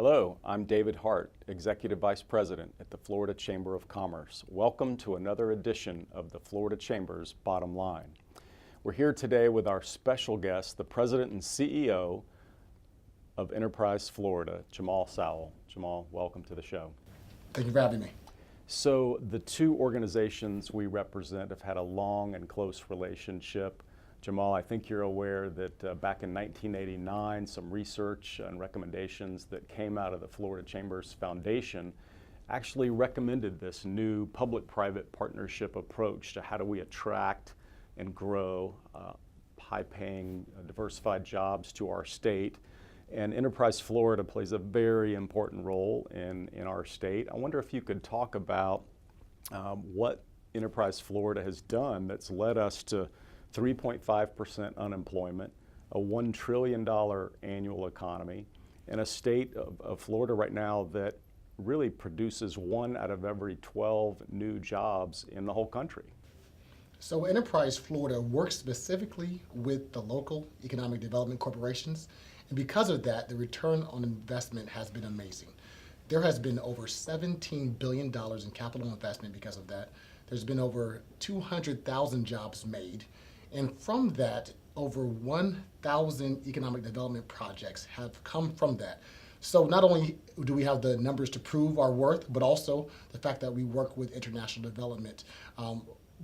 Hello, I'm David Hart, Executive Vice President at the Florida Chamber of Commerce. Welcome to another edition of the Florida Chamber's Bottom Line. We're here today with our special guest, the President and CEO of Enterprise Florida, Jamal Sowell. Jamal, welcome to the show. Thank you for having me. So the two organizations we represent have had a long and close relationship. Jamal, I think you're aware that back in 1989, some research and recommendations that came out of the Florida Chamber's Foundation actually recommended this new public-private partnership approach to how do we attract and grow high-paying, diversified jobs to our state. And Enterprise Florida plays a very important role in our state. I wonder if you could talk about what Enterprise Florida has done that's led us to 3.5% unemployment, a $1 trillion annual economy, and a state of Florida right now that really produces 1 out of every 12 new jobs in the whole country. So Enterprise Florida works specifically with the local economic development corporations, and because of that, the return on investment has been amazing. There has been over $17 billion in capital investment because of that. There's been over 200,000 jobs made. And from that, over 1,000 economic development projects have come from that. So not only do we have the numbers to prove our worth, but also the fact that we work with international development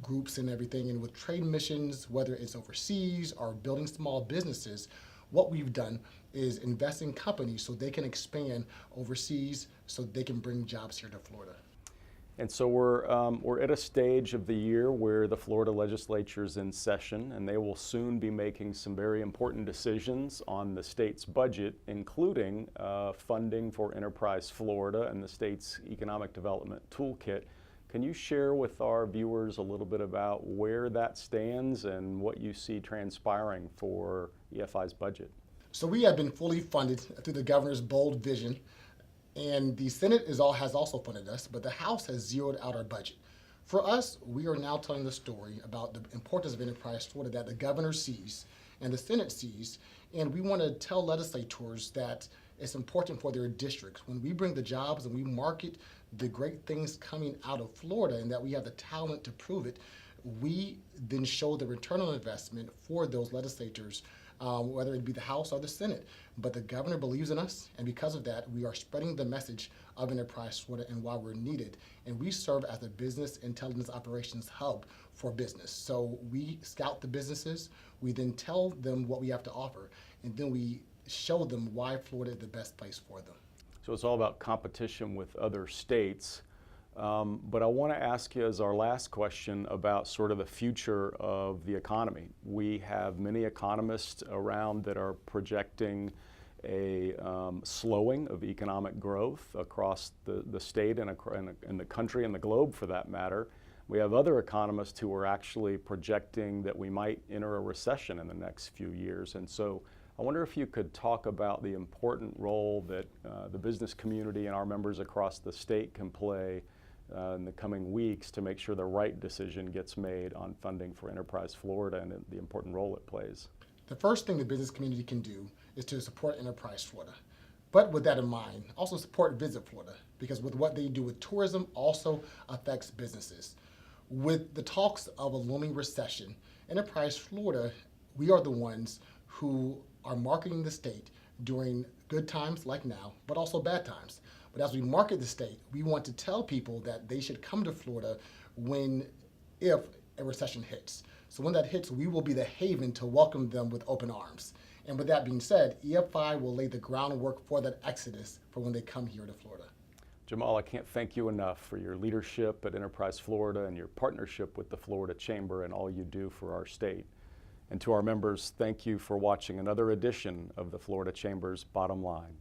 groups and everything, and with trade missions, whether it's overseas or building small businesses. What we've done is invest in companies so they can expand overseas, so they can bring jobs here to Florida. And so we're at a stage of the year where the Florida legislature is in session, and they will soon be making some very important decisions on the state's budget, including funding for Enterprise Florida and the state's economic development toolkit. Can you share with our viewers a little bit about where that stands and what you see transpiring for EFI's budget? So we have been fully funded through the governor's bold vision. And the Senate has also funded us, but the House has zeroed out our budget. For us, we are now telling the story about the importance of Enterprise Florida that the governor sees and the Senate sees, and we want to tell legislators that it's important for their districts. When we bring the jobs and we market the great things coming out of Florida and that we have the talent to prove it, we then show the return on investment for those legislators, whether it be the House or the Senate. But the governor believes in us, and because of that, we are spreading the message of Enterprise Florida and why we're needed. And we serve as a business intelligence operations hub for business. So we scout the businesses, we then tell them what we have to offer, and then we show them why Florida is the best place for them. So it's all about competition with other states. But I want to ask you as our last question about sort of the future of the economy. We have many economists around that are projecting a slowing of economic growth across the state and the country and the globe for that matter. We have other economists who are actually projecting that we might enter a recession in the next few years. And so I wonder if you could talk about the important role that the business community and our members across the state can play in the coming weeks to make sure the right decision gets made on funding for Enterprise Florida and the important role it plays. The first thing the business community can do is to support Enterprise Florida. But with that in mind, also support Visit Florida, because with what they do with tourism also affects businesses. With the talks of a looming recession, Enterprise Florida, we are the ones who are marketing the state during good times like now, but also bad times. But as we market the state, we want to tell people that they should come to Florida if a recession hits. So when that hits, we will be the haven to welcome them with open arms. And with that being said, EFI will lay the groundwork for that exodus for when they come here to Florida. Jamal, I can't thank you enough for your leadership at Enterprise Florida and your partnership with the Florida Chamber and all you do for our state. And to our members, thank you for watching another edition of the Florida Chamber's Bottom Line.